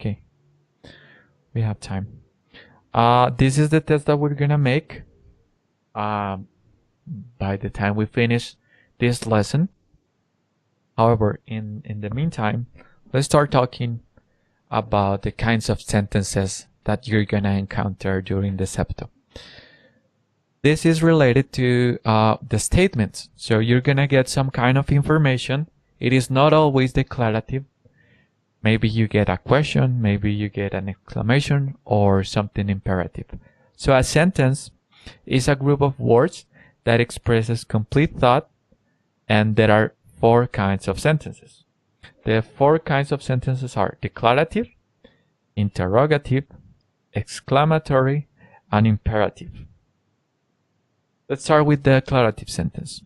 Okay, we have time. This is the test that we're gonna make by the time we finish this lesson. However, in the meantime, let's start talking about the kinds of sentences that you're gonna encounter during the CEPTO. This is related to the statements. So you're gonna get some kind of information. It is not always declarative. Maybe you get a question, maybe you get an exclamation, or something imperative. So a sentence is a group of words that expresses complete thought, and there are 4 kinds of sentences. The 4 kinds of sentences are declarative, interrogative, exclamatory, and imperative. Let's start with the declarative sentence.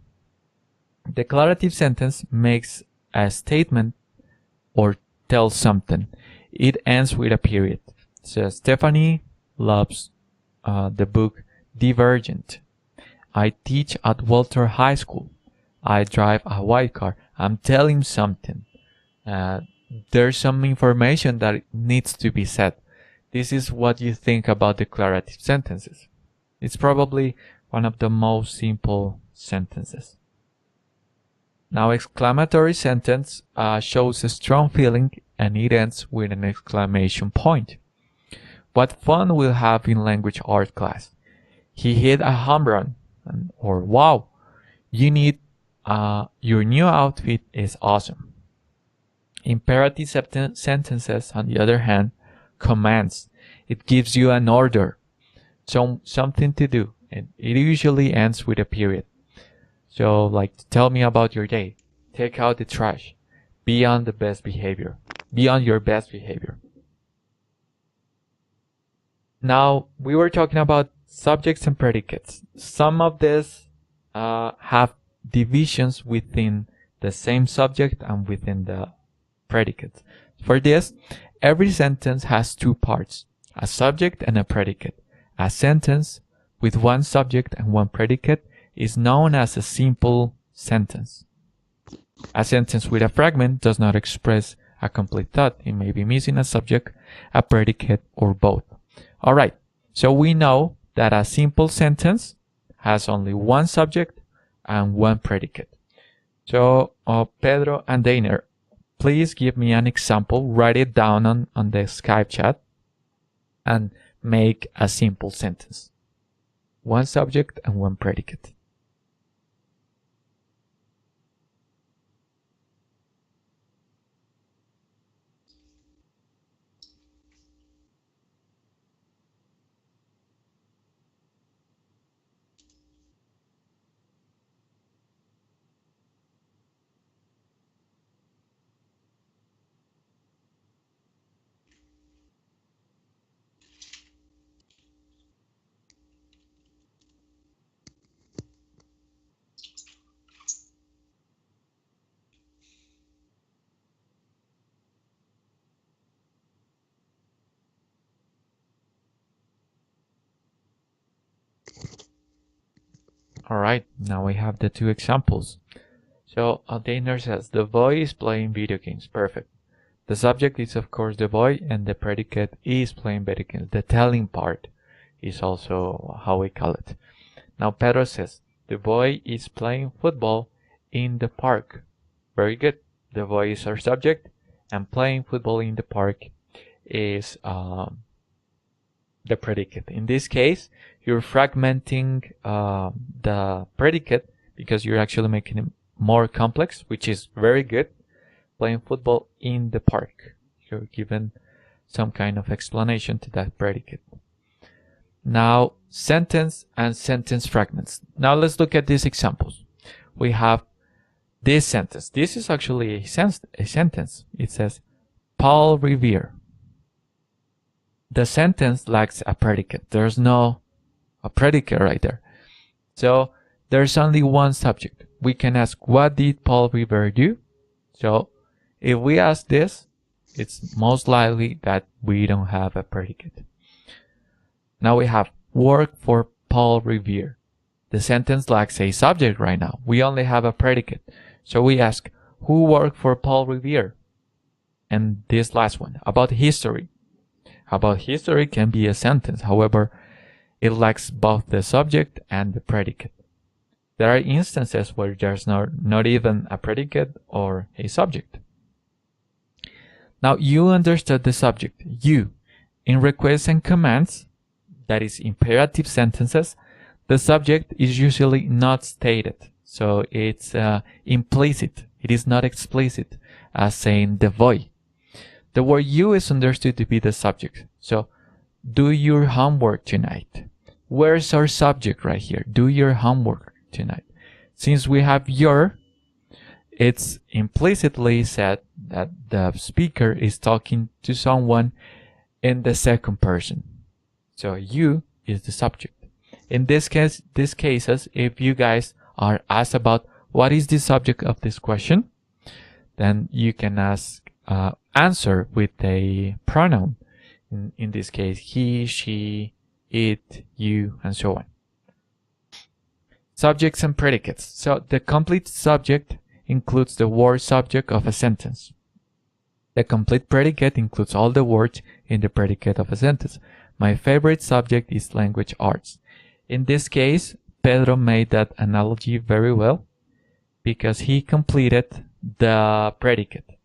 Declarative sentence makes a statement or tells something. It ends with a period. So Stephanie loves the book Divergent. I teach at Walter High School. I drive a white car. I'm telling something. There's some information that needs to be said. This is what you think about declarative sentences. It's probably one of the most simple sentences. Now, exclamatory sentence shows a strong feeling and it ends with an exclamation point. What fun we'll have in language art class. He hit a home run. Or wow, your new outfit is awesome. Imperative sentences, on the other hand, commands. It gives you an order, something to do, and it usually ends with a period. So, like, tell me about your day, take out the trash, be on your best behavior. Now, we were talking about subjects and predicates. Some of these have divisions within the same subject and within the predicate. For this, every sentence has 2 parts, a subject and a predicate. A sentence with 1 subject and 1 predicate is known as a simple sentence. A sentence with a fragment does not express a complete thought. It may be missing a subject, a predicate, or both. Alright, so we know that a simple sentence has only 1 subject and 1 predicate. So, Pedro and Dainer, please give me an example, write it down on the Skype chat, and make a simple sentence. 1 subject and 1 predicate. Alright, now we have the 2 examples. So, Dainer says, the boy is playing video games. Perfect. The subject is of course the boy and the predicate is playing video games. The telling part is also how we call it. Now Pedro says, the boy is playing football in the park. Very good. The boy is our subject and playing football in the park is the predicate. In this case, you're fragmenting the predicate because you're actually making it more complex, which is very good. Playing football in the park. You're given some kind of explanation to that predicate. Now, sentence and sentence fragments. Now let's look at these examples. We have this sentence. This is actually a sentence. It says, Paul Revere. The sentence lacks a predicate. There's no a predicate right there. So there's only 1 subject. We can ask, what did Paul Revere do? So if we ask this, it's most likely that we don't have a predicate. Now we have work for Paul Revere. The sentence lacks a subject right now. We only have a predicate. So we ask, who worked for Paul Revere? and this last one, about history. About history can be a sentence, however, it lacks both the subject and the predicate. There are instances where there's not even a predicate or a subject. Now you understood the subject, you. In requests and commands, that is imperative sentences, the subject is usually not stated. So it's implicit. It is not explicit, as saying the boy. The word you is understood to be the subject. So do your homework tonight. Where's our subject right here? Do your homework tonight. Since we have your, it's implicitly said that the speaker is talking to someone in the second person. So you is the subject. In these cases, if you guys are asked about what is the subject of this question, then you can answer with a pronoun. In this case, he, she, it, you, and so on. Subjects and predicates. So the complete subject includes the word subject of a sentence. The complete predicate includes all the words in the predicate of a sentence. My favorite subject is language arts. In this case, Pedro made that analogy very well because he completed the predicate.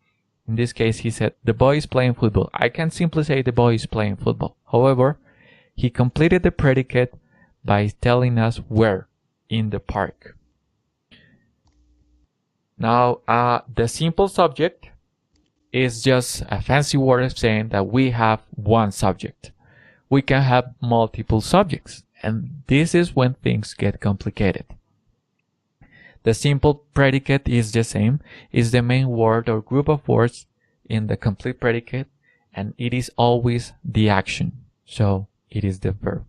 In this case, he said, the boy is playing football. I can simply say the boy is playing football. However, he completed the predicate by telling us where, in the park. Now, the simple subject is just a fancy word of saying that we have one subject. We can have multiple subjects, and this is when things get complicated. The simple predicate is the same, is the main word or group of words in the complete predicate, and it is always the action, so it is the verb.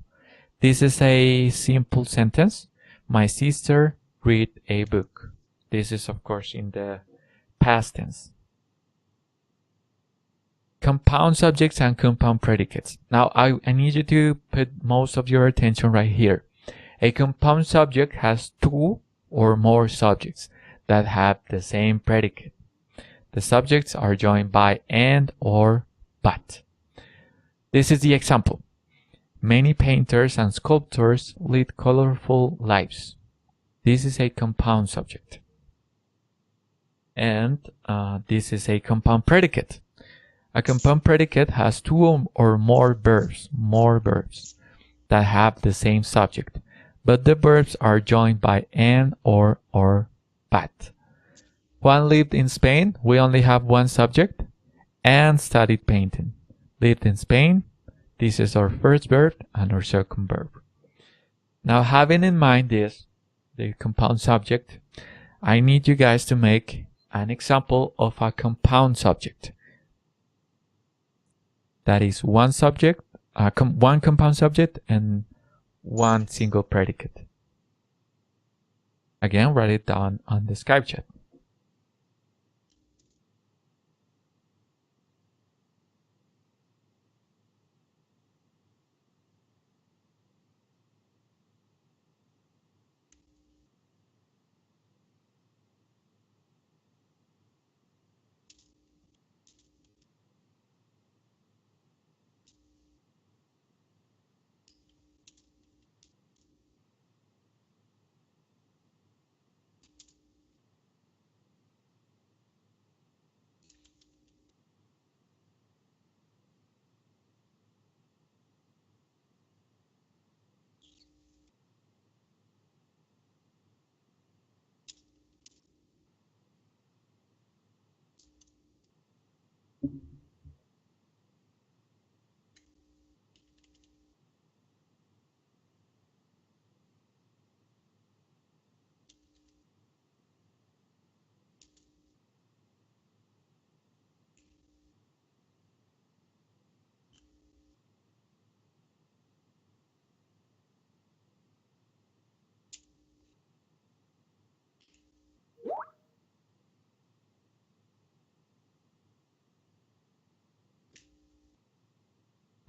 This is a simple sentence. My sister read a book. This is, of course, in the past tense. Compound subjects and compound predicates. Now, I need you to put most of your attention right here. A compound subject has two or more subjects that have the same predicate. The subjects are joined by and or but. This is the example. Many painters and sculptors lead colorful lives. This is a compound subject. And this is a compound predicate. A compound predicate has two or more verbs that have the same subject, but the verbs are joined by and or but. Juan lived in Spain. We only have one subject. And studied painting. Lived in Spain. This is our first verb and our second verb. Now, having in mind this, the compound subject, I need you guys to make an example of a compound subject. That is one subject, one compound subject and one single predicate. Again, write it down on the Skype chat.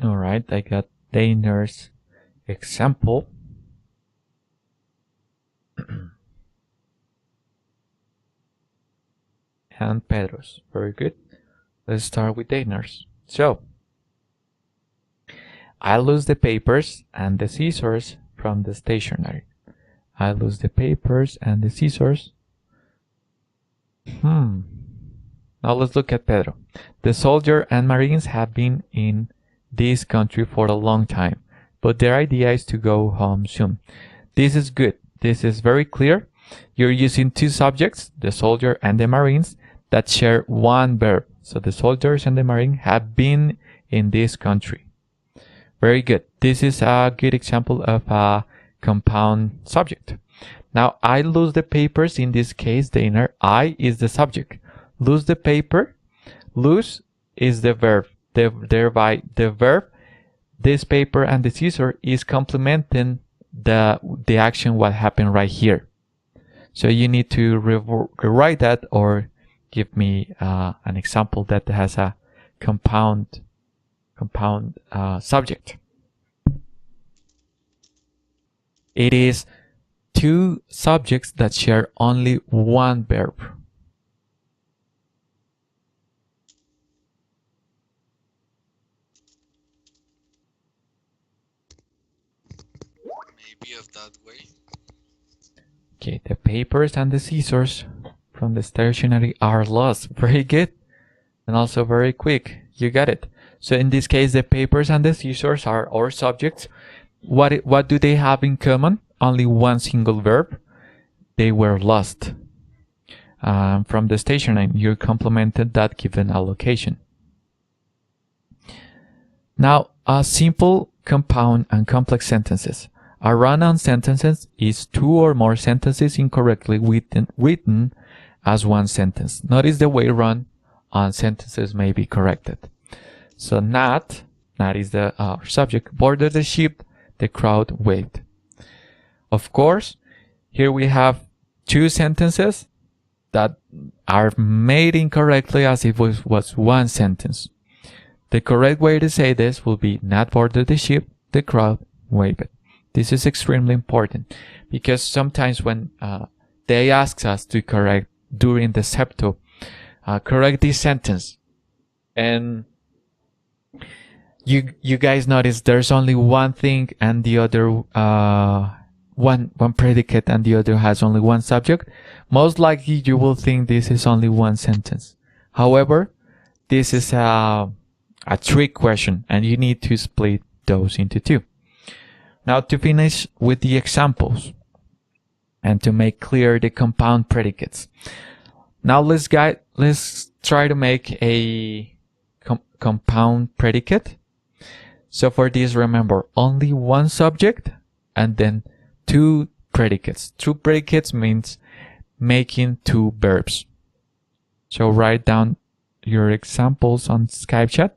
Alright, I got Dainer's example. And Pedro's. Very good. Let's start with Diners. So, I lose the papers and the scissors from the stationery. I lose the papers and the scissors. Now let's look at Pedro. The soldier and marines have been in this country for a long time, but their idea is to go home soon. This is good. This is very clear. You're using two subjects, the soldier and the marines, that share one verb. So the soldiers and the marine have been in this country. Very good. This is a good example of a compound subject. Now, I lose the papers. In this case, the inner I is the subject. Lose the paper. Lose is the verb. Thereby, the verb, this paper and the scissor is complementing the action what happened right here. So you need to rewrite that or give me an example that has a compound subject. It is two subjects that share only one verb. Maybe of that way. Okay, the papers and the scissors from the stationery are lost. Very good. And also very quick. You got it. So in this case, the papers and the scissors are our subjects. What do they have in common? Only one single verb. They were lost. From the stationery, you complemented that given allocation. Now, a simple, compound, and complex sentences. A run-on sentences is two or more sentences incorrectly written as one sentence. Notice the way run-on sentences may be corrected. So not is the subject, boarded the ship, the crowd waved. Of course, here we have two sentences that are made incorrectly as if it was one sentence. The correct way to say this will be not boarded the ship, the crowd waved. This is extremely important because sometimes when they ask us to correct during the CEPTO, correct this sentence, and you guys notice there's only one thing and the other one predicate and the other has only one subject. Most likely you will think this is only one sentence. However, this is a trick question and you need to split those into two. Now to finish with the examples and to make clear the compound predicates. Now let's try to make a compound predicate. So for this, remember only one subject and then two predicates. Two predicates means making two verbs. So write down your examples on Skype chat.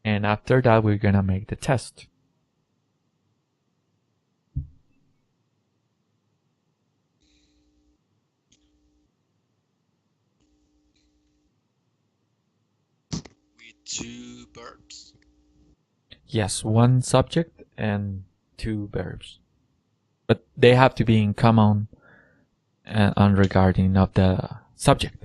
And after that, we're gonna make the test. With two verbs. Yes, one subject and two verbs. But they have to be in common on regarding of the subject.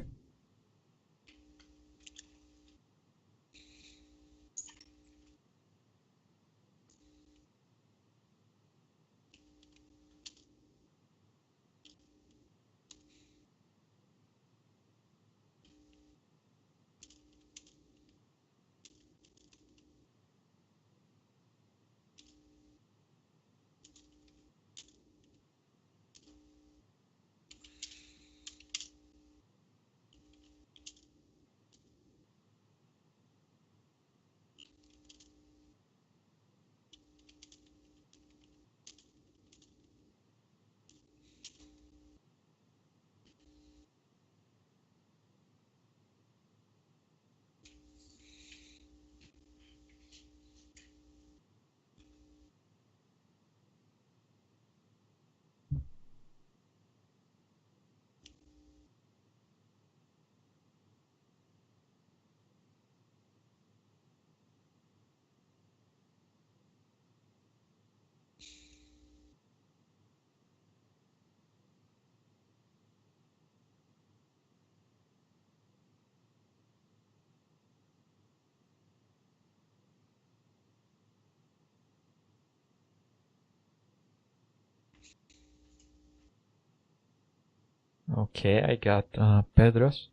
Okay, I got Pedro's.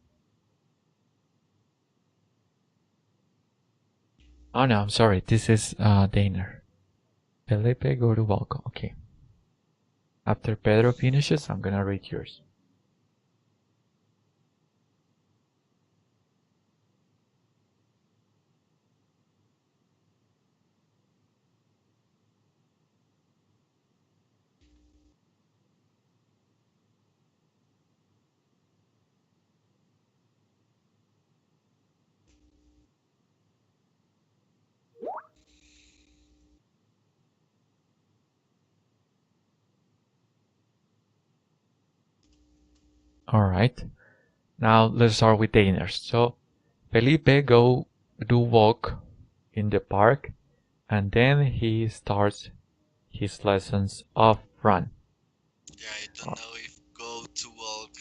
Oh no, I'm sorry. This is Daner. Felipe, go to Volco. Okay. After Pedro finishes, I'm gonna read yours. Alright. Now let's start with Daners. So Felipe go do walk in the park and then he starts his lessons of run. Yeah, I don't know if go to walk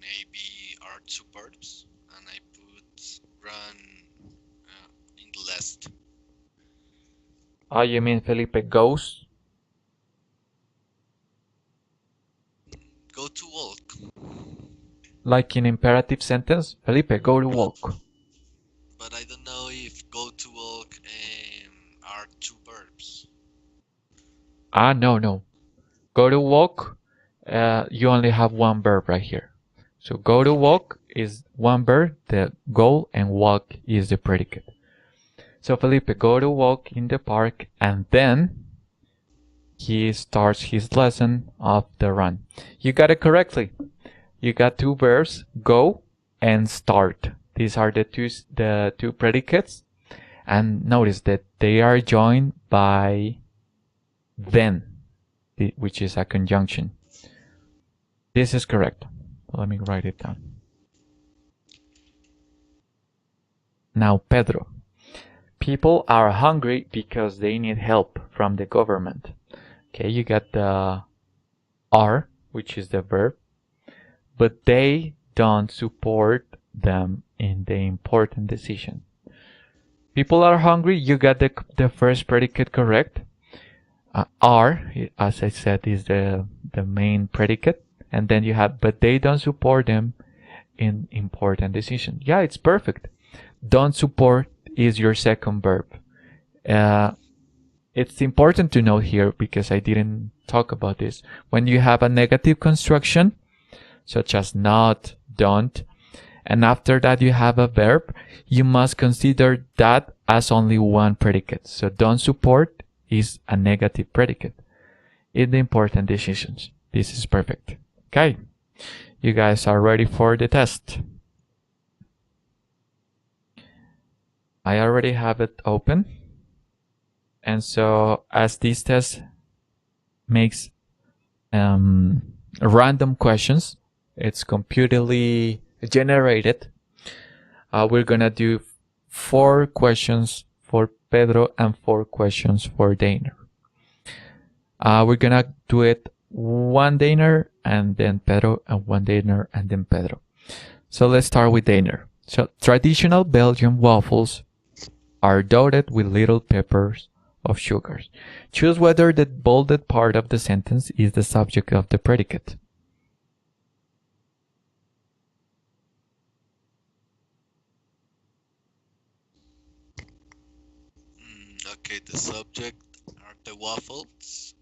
maybe are two verbs, and I put run in the last. Oh, you mean Felipe goes? Go to walk, Like in imperative sentence? Felipe, go to but walk. but I don't know if go to walk are two verbs. Ah, no, no. Go to walk, you only have one verb right here. So go to Okay. walk is one verb, the goal, and walk is the predicate. So Felipe go to walk in the park and then he starts his lesson of the run. You got it correctly. You got two verbs, go and start. These are the two predicates. And notice that they are joined by then, which is a conjunction. This is correct. Let me write it down. Now, Pedro. People are hungry because they need help from the government. Okay, you got the are, which is the verb, but they don't support them in the important decision. People are hungry, you got the first predicate correct. Are, as I said, is the main predicate. And then you have, but they don't support them in important decision. Yeah, it's perfect. Don't support is your second verb. Uh, it's important to note here because I didn't talk about this. When you have a negative construction, such as not, don't, and after that you have a verb, you must consider that as only one predicate. So don't support is a negative predicate in the important decisions. This is perfect. Okay, you guys are ready for the test. I already have it open. And so as this test makes random questions, it's computerly generated. We're gonna do 4 questions for Pedro and 4 questions for Daner. We're gonna do it one Daner and then Pedro, and one Daner and then Pedro. So let's start with Daner. So traditional Belgian waffles are dotted with little peppers of sugars. Choose whether the bolded part of the sentence is the subject of the predicate. Okay, the subject are the waffles,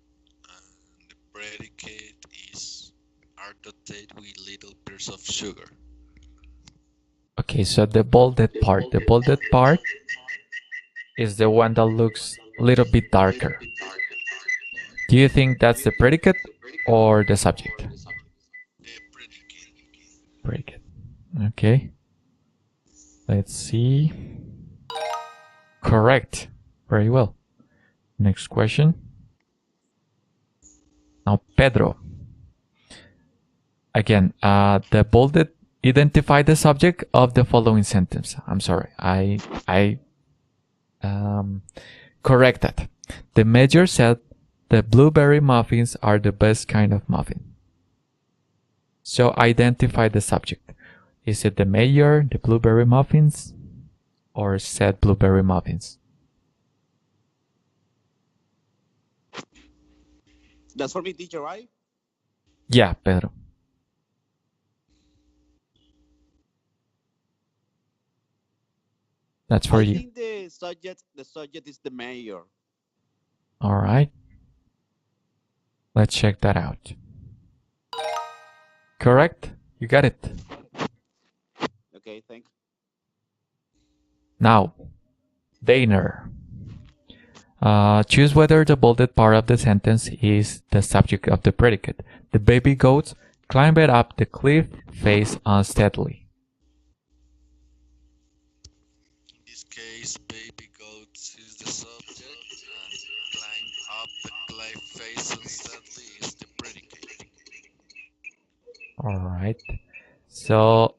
and the predicate is are dotted with little bits of sugar. Okay, so the bolded part. The bolded part is the one that looks a little bit darker. Do you think that's the predicate or the subject? The predicate. Predicate. Okay. Let's see. Correct. Very well. Next question. Now, Pedro. Again, the bolded identify the subject of the following sentence. I'm sorry. I correct that. The major said the blueberry muffins are the best kind of muffin. So identify the subject. Is it the mayor, the blueberry muffins, or said blueberry muffins? That's for me, teacher, right? Yeah, Pedro. That's for I you. think the subject is the mayor. All right. Let's check that out. Correct. You got it. Okay, thanks. Now, Daner. Choose whether the bolded part of the sentence is the subject of the predicate. The baby goats climbed up the cliff face unsteadily. In this case, baby goats is the subject, and climb up the cliff face unsteadily is the predicate. All right. So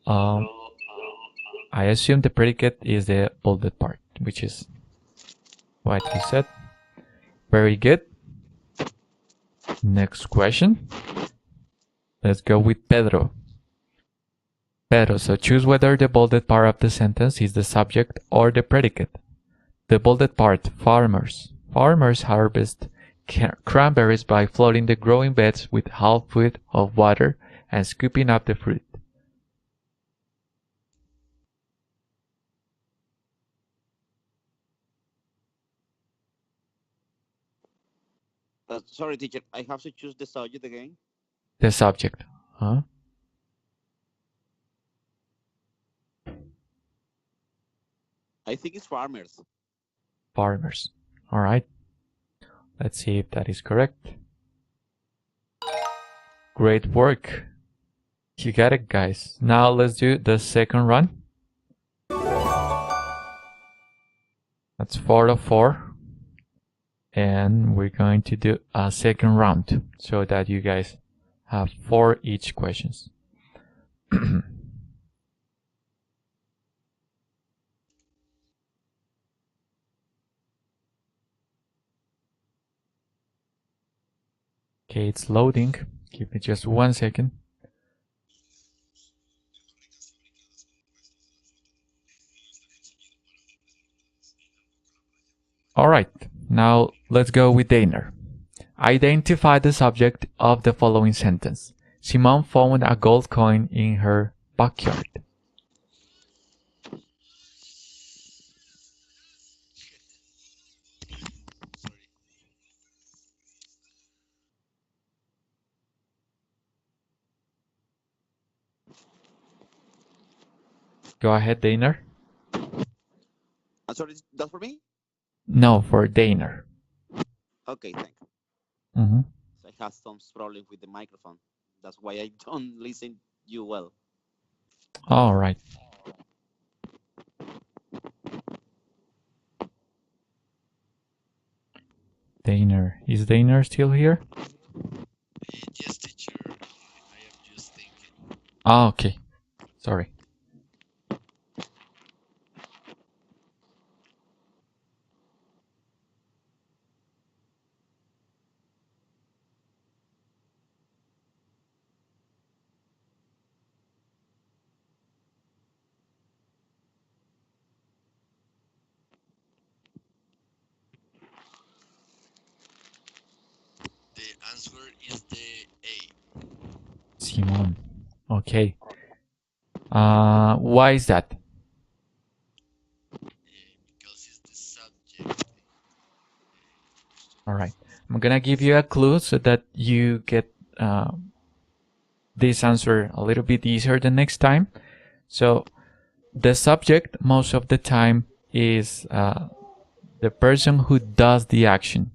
I assume the predicate is the bolded part, which is what you said. Very good. Next question. Let's go with Pedro. Pedro, so choose whether the bolded part of the sentence is the subject or the predicate. The bolded part, farmers. Farmers harvest cranberries by flooding the growing beds with half foot of water and scooping up the fruit. Sorry, teacher. I have to choose the subject again. The subject. Huh? I think it's farmers. Farmers. Alright. Let's see if that is correct. Great work. You got it, guys. Now let's do the second run. That's 4 of 4. And we're going to do a second round so that you guys have 4 each questions. Okay, it's loading. Give me just 1 second. Alright, now let's go with Daner. Identify the subject of the following sentence. Simone found a gold coin in her backyard. Sorry. Go ahead, Daner. I'm sorry, that's for me? No, for Daner. Okay, thanks. Mm-hmm. So I have some problems with the microphone. That's why I don't listen you well. All right. Daner. Is Daner still here? Yes, teacher. I am just thinking. Ah, okay. Sorry. The answer is the A. Simone. Okay. Why is that? Because it's the subject. All right. I'm gonna give you a clue so that you get this answer a little bit easier the next time. So the subject most of the time is the person who does the action.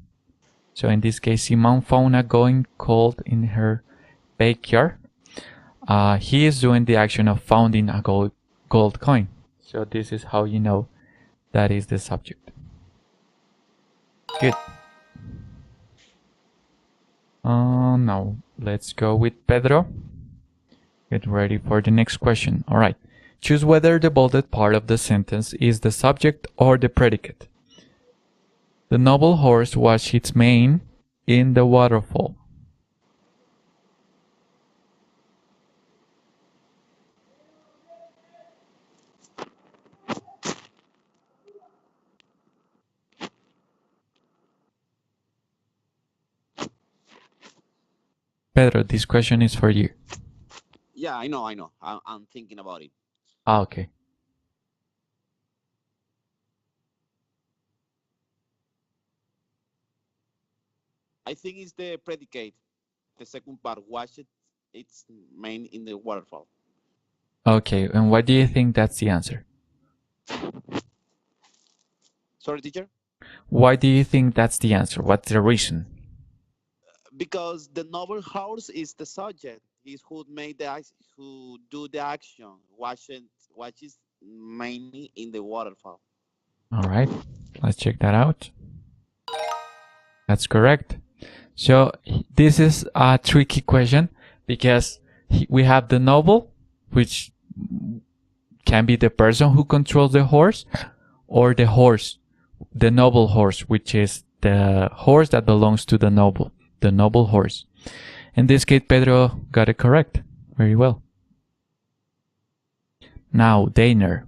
So in this case, Simone found a going cold in her backyard. He is doing the action of finding a gold coin. So this is how you know that is the subject. Good. Now let's go with Pedro. Get ready for the next question. All right. Choose whether the bolded part of the sentence is the subject or the predicate. The noble horse washed its mane in the waterfall. Pedro, this question is for you. Yeah, I know. I'm thinking about it. Ah, okay. I think it's the predicate. The second part, wash it. It's main in the waterfall. Okay, and why do you think that's the answer? Sorry, teacher. Why do you think that's the answer? What's the reason? Because the noble horse is the subject. He's who made who do the action. Watch is mainly in the waterfall. All right, let's check that out. That's correct. So this is a tricky question because we have the noble, which can be the person who controls the horse, or the horse, the noble horse, which is the horse that belongs to the noble horse. In this case, Pedro got it correct. Very well. Now, Dainer,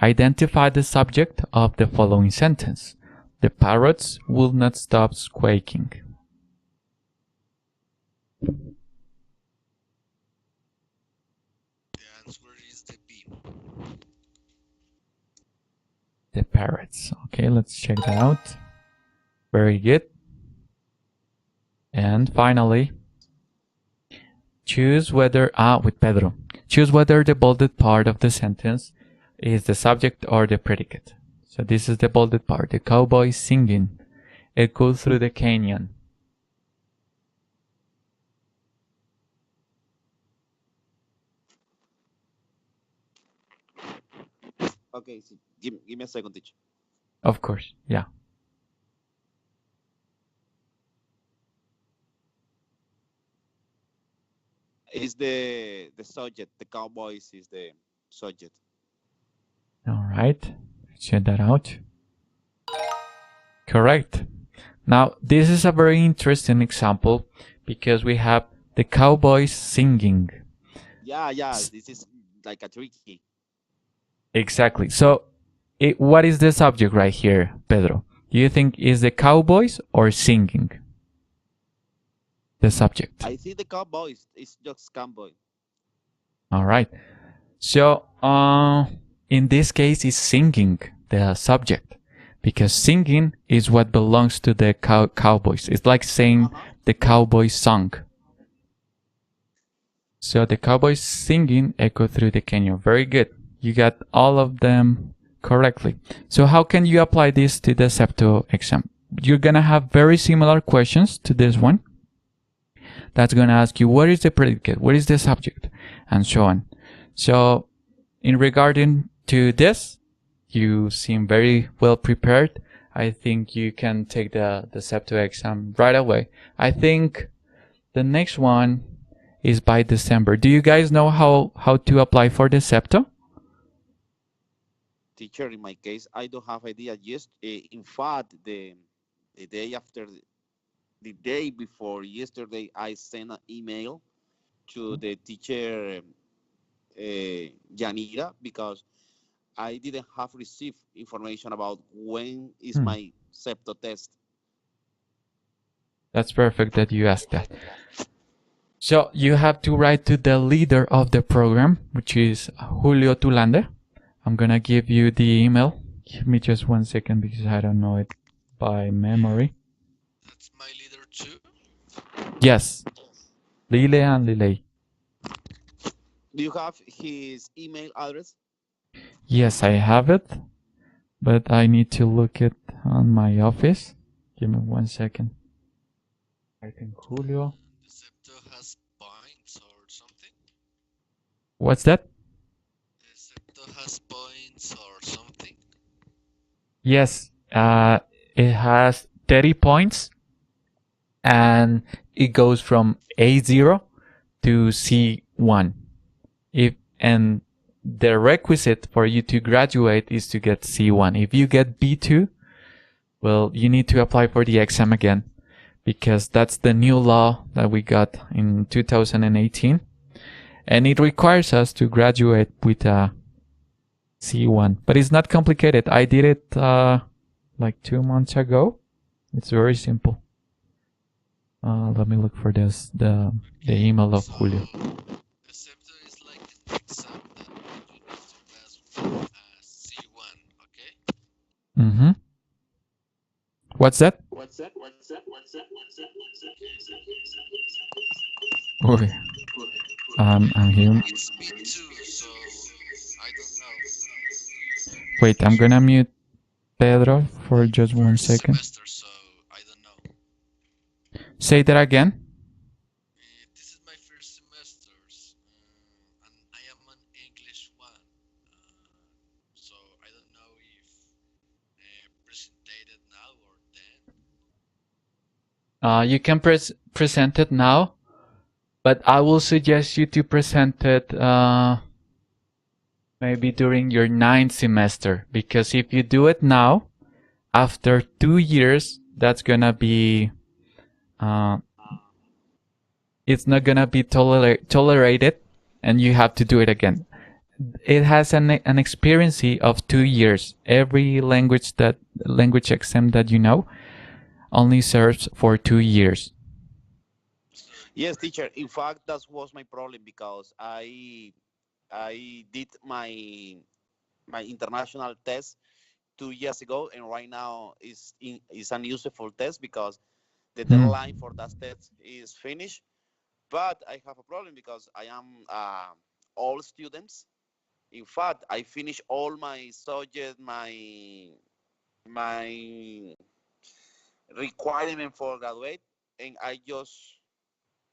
identify the subject of the following sentence. The parrots will not stop squawking. The answer is the B. The parrots. Okay, let's check that out. Very good. And finally, choose whether, with Pedro, choose whether the bolded part of the sentence is the subject or the predicate. So this is the bolded part. The cowboy singing. It goes through the canyon. Okay, so give me a second, teacher. Of course, yeah. Is the subject. The cowboys is the subject. All right, check that out. Correct. Now, this is a very interesting example because we have the cowboys singing. Yeah, this is like a tricky. Exactly. So, what is the subject right here, Pedro? Do you think is the cowboys or singing? The subject. I think the cowboys is just cowboy. All right. So, in this case, is singing the subject because singing is what belongs to the cowboys. It's like saying the cowboys song. So the cowboys singing echo through the canyon. Very good. You got all of them correctly. So how can you apply this to the CEPTO exam? You're going to have very similar questions to this one. That's going to ask you, what is the predicate? What is the subject? And so on. So in regarding to this, you seem very well prepared. I think you can take the CEPTO exam right away. I think the next one is by December. Do you guys know how to apply for the CEPTO? Teacher, in my case, I don't have idea. Just in fact, the day after, the day before yesterday, I sent an email to the teacher Janira because I didn't have received information about when is my CEPTO test. That's perfect that you asked that. So you have to write to the leader of the program, which is Julio Tulande. I'm gonna give you the email. Give me just 1 second because I don't know it by memory. That's my leader too? Yes. Lile and Lile. Do you have his email address? Yes, I have it, but I need to look it on my office. Give me 1 second. I think Julio. The CEPTO has points or something? What's that? The CEPTO has points or something? Yes, it has 30 points and it goes from A0 to C1. And the requisite for you to graduate is to get C1. If you get B2, well, you need to apply for the exam again because that's the new law that we got in 2018. And it requires us to graduate with a C1. But it's not complicated. I did it like 2 months ago. It's very simple. Let me look for this, the email of Julio. The CEPTO is like an exam that you need to pass with a C1, okay? Mm-hmm. What's that? Uy, I'm here. It's B2, so I don't know. Wait, I'm gonna mute Pedro for just one First second. semester, so I don't know. Say that again. This is my first semesters, and I am an English one, so I don't know if presented now or then. You can present it now, but I will suggest you to present it maybe during your ninth semester, because if you do it now, after 2 years, that's gonna be uh, it's not gonna be tolerated, and you have to do it again. It has an experience of 2 years. Every language exam that you know only serves for 2 years. Yes, teacher. In fact, that was my problem because I did my international test 2 years ago, and right now is unuseful test because the deadline for that test is finished. But I have a problem because I am all students. In fact, I finished all my subject, my requirement for graduate, and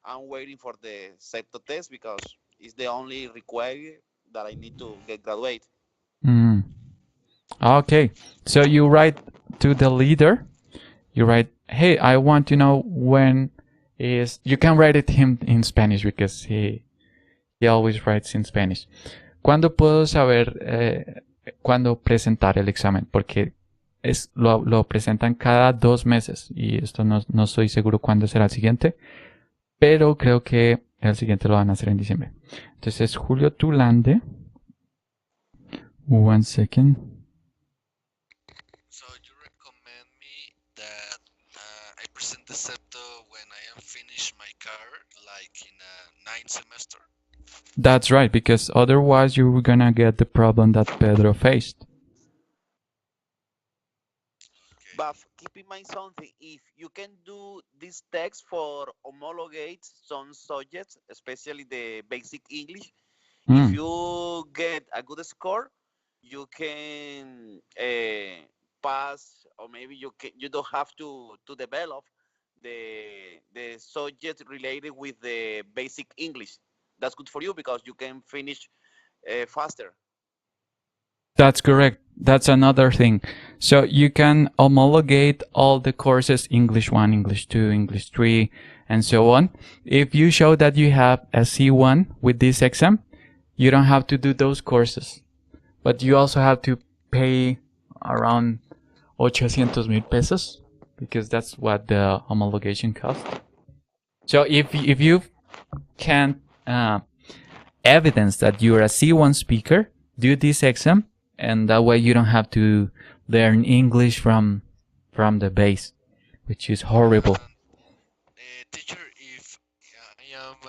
I'm waiting for the CEPTO test because it's the only required that I need to get graduate. Mm. Okay, so you write to the leader. You write, "Hey, I want to know when is." You can write it him in Spanish because he always writes in Spanish. ¿Cuándo puedo saber cuándo presentar el examen? Porque lo presentan cada 2 meses y esto no estoy seguro cuándo será el siguiente, pero creo que el siguiente lo van a hacer en diciembre. Entonces, Julio Tulande. One second. So you recommend me that I present the CEPTO when I am finished my career, like in a ninth semester? That's right, because otherwise you're gonna get the problem that Pedro faced. Okay. But keep in mind something: if you can do this text for homologate some subjects, especially the basic English, if you get a good score, you can pass, or maybe you don't have to develop the subject related with the basic English. That's good for you because you can finish faster. That's correct. That's another thing. So you can homologate all the courses, English 1, English 2, English 3, and so on. If you show that you have a C1 with this exam, you don't have to do those courses. But you also have to pay around 800,000 pesos because that's what the homologation costs. So if you can evidence that you're a C1 speaker, do this exam, and that way you don't have to learn English from the base, which is horrible. Teacher, if I am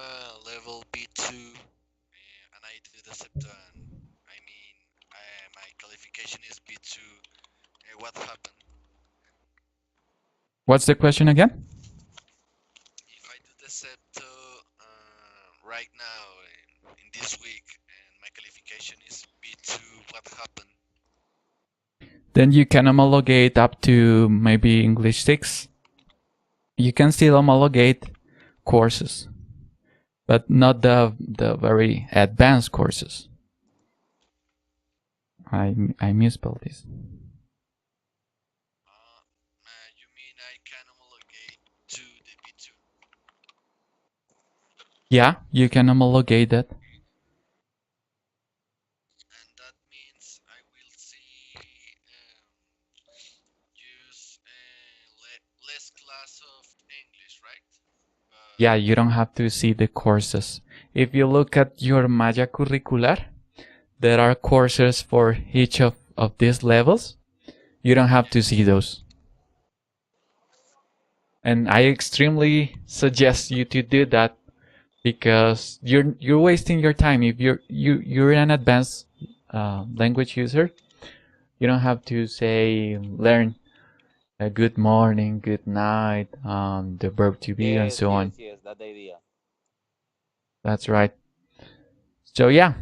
level B2 and I do the CEPTO and I mean my qualification is B2, what happened? What's the question again? If I do the CEPTO right now in this week and my qualification is B2, what happened? Then you can homologate up to maybe English 6. You can still homologate courses, but not the very advanced courses. I misspelled this. You mean I can homologate to the B2? Yeah, you can homologate that. And that means I will see use less class of English, right? Yeah, you don't have to see the courses. If you look at your Malla curricular, there are courses for each of these levels. You don't have to see those. And I extremely suggest you to do that because you're wasting your time. If you're an advanced language user, you don't have to say learn good morning, good night, the verb to be, and Yes, so on. yes, yes. That's the idea. That's right. So yeah,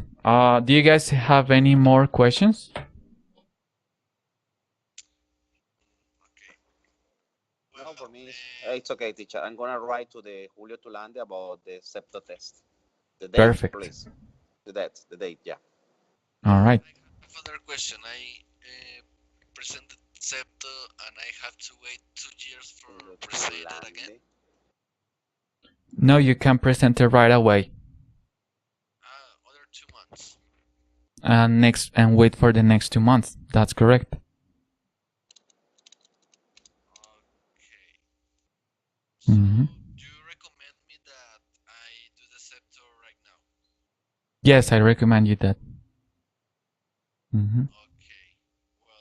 do you guys have any more questions? Okay. No, for Well, me, it's okay, teacher. I'm gonna write to the Julio Tulande about the CEPTO test. The date, Perfect. please. The date, yeah. All right. I have another question. I presented CEPTO and I have to wait 2 years for Julio presented again. Tulande. No, you can present it right away. Other 2 months. And wait for the next 2 months. That's correct. Okay. So, Hmm. do you recommend me that I do the CEPTO right now? Yes, I recommend you that. Hmm. Okay. Well, I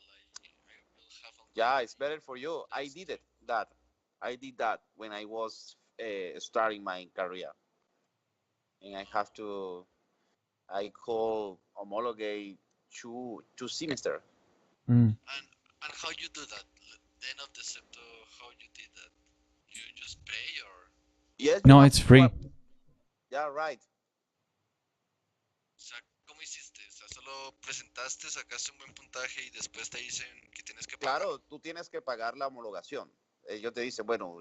will have only Yeah, the it's better for you. I test. did it. That I did that when I was starting my career, and I have to. I call homologate two semester. Mm. And how you do that? The end of the CEPTO, how you did that? You just pay or? Yes, you No, have it's to. free. Yeah, right. O sea, ¿cómo hiciste? O sea, solo presentaste, sacaste un buen puntaje y después te dicen que tienes que pagar. Claro, tú tienes que pagar la homologación. Ellos te dicen, bueno,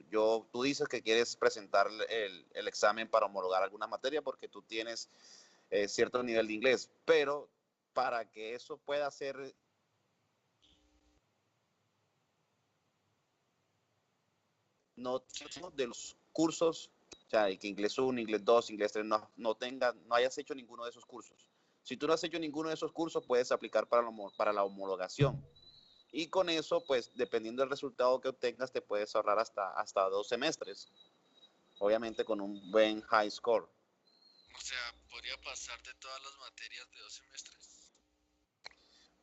tú dices que quieres presentar el examen para homologar alguna materia porque tú tienes cierto nivel de inglés, pero para que eso pueda ser no de los cursos, o sea, que inglés 1, inglés 2, inglés 3, no hayas hecho ninguno de esos cursos. Si tú no has hecho ninguno de esos cursos, puedes aplicar para la homologación. Y con eso, pues, dependiendo del resultado que obtengas, te puedes ahorrar hasta 2 semestres. Obviamente con un buen high score. O sea, podría pasar de todas las materias de 2 semestres.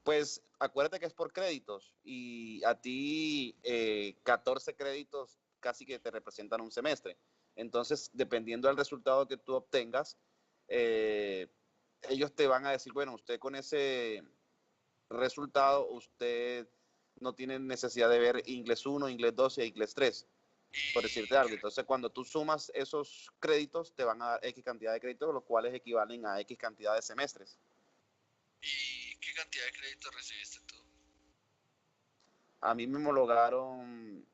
Pues acuérdate que es por créditos y a ti 14 créditos casi que te representan un semestre. Entonces, dependiendo del resultado que tú obtengas, eh, ellos te van a decir, bueno, usted con ese resultado, usted no tiene necesidad de ver inglés 1, inglés 2 e inglés 3, por decirte ¿Y algo. Entonces, cuando tú sumas esos créditos, te van a dar X cantidad de créditos, los cuales equivalen a X cantidad de semestres. qué cantidad de crédito recibiste tú? A mí me homologaron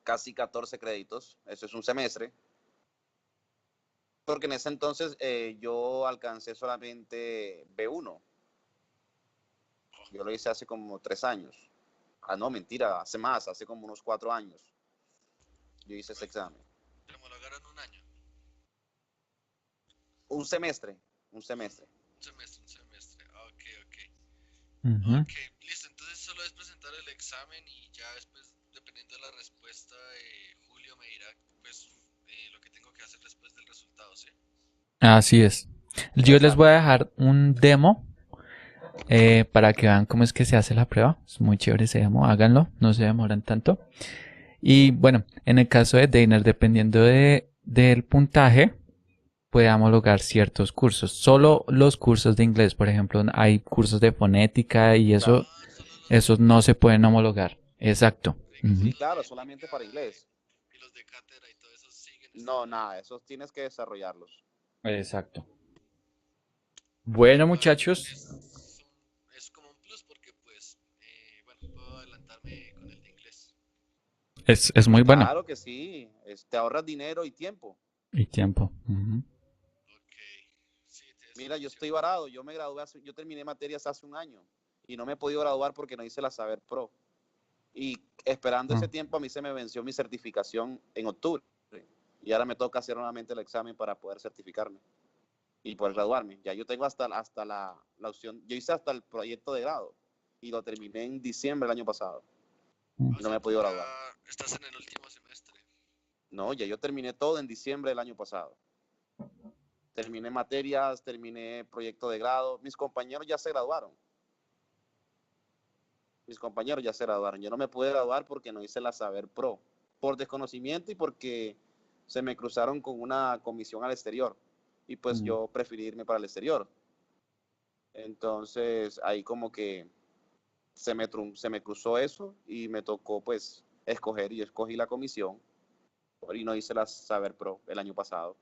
casi 14 créditos, eso es un semestre, porque en ese entonces yo alcancé solamente B1, yo lo hice hace como 3 años. Ah, no, mentira, hace más, hace como unos 4 años yo hice ese Pues, examen. te homologaron un año, Un semestre, un semestre. un semestre. Ok, ok. Hmm. Ok, listo. Entonces solo es presentar el examen y ya después, dependiendo de la respuesta, Julio me dirá, pues, lo que tengo que hacer después del resultado, ¿sí? Así es. Yo les voy a Exacto. dejar un demo para que vean cómo es que se hace la prueba. Es muy chévere ese demo. Háganlo, no se demoran tanto. Y bueno, en el caso de Deiner, dependiendo del puntaje, puede homologar ciertos cursos. Solo los cursos de inglés, por ejemplo, hay cursos de fonética y Claro, Solo los de esos no se pueden homologar. Exacto. creí que Ujú. solo los claro, de solamente ética para inglés. y los de cátedra y todo eso siguen No, estando bien. nada, esos tienes que desarrollarlos. Exacto. Bueno, Igual muchachos, es como un plus porque pues, bueno, puedo adelantarme con el de inglés. es muy bueno. Claro que sí, te ahorras dinero y tiempo. Y tiempo. Ujú. Ok, sí, tiene Mira, yo solución. estoy varado, yo terminé materias hace un año y no me he podido graduar porque no hice la Saber Pro. Y esperando Ah. ese tiempo a mí se me venció mi certificación en octubre y ahora me toca hacer nuevamente el examen para poder certificarme y poder graduarme. Ya yo tengo hasta la opción, yo hice hasta el proyecto de grado y lo terminé en diciembre del año pasado O y no sea, me he tú podido ya graduar. estás en el último semestre. No, ya yo terminé todo en diciembre del año pasado. Terminé materias, terminé proyecto de grado. Mis compañeros ya se graduaron. Mis compañeros ya se graduaron. Yo no me pude graduar porque no hice la Saber Pro, por desconocimiento y porque se me cruzaron con una comisión al exterior. Y pues Mm. yo preferí irme para el exterior. Entonces ahí como que se me cruzó eso y me tocó pues escoger y escogí la comisión y no hice la Saber Pro el año pasado.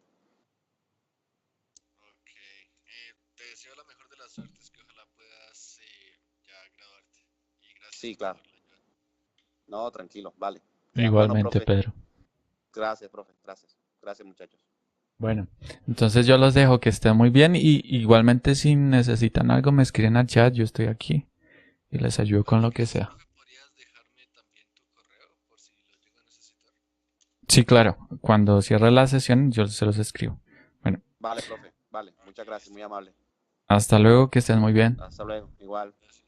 Ok. Te deseo la mejor de las suertes, que ojalá puedas ya graduarte. Y gracias Sí, por claro. la ayuda. No, tranquilo, vale. Bueno, Igualmente, profe, Pedro. gracias, profe, gracias. Gracias, muchachos. Bueno, entonces yo los dejo, que estén muy bien y igualmente si necesitan algo me escriben al chat, yo estoy aquí y les ayudo con lo que Perfecto, sea. profe, ¿podrías dejarme también tu correo por si lo llego a necesitar? Sí, claro, cuando cierre la sesión yo se los escribo. Bueno, Vale, profe, vale. Ok, Muchas gracias, listo. muy amable. hasta luego, que estén muy bien. Hasta luego, igual. Gracias.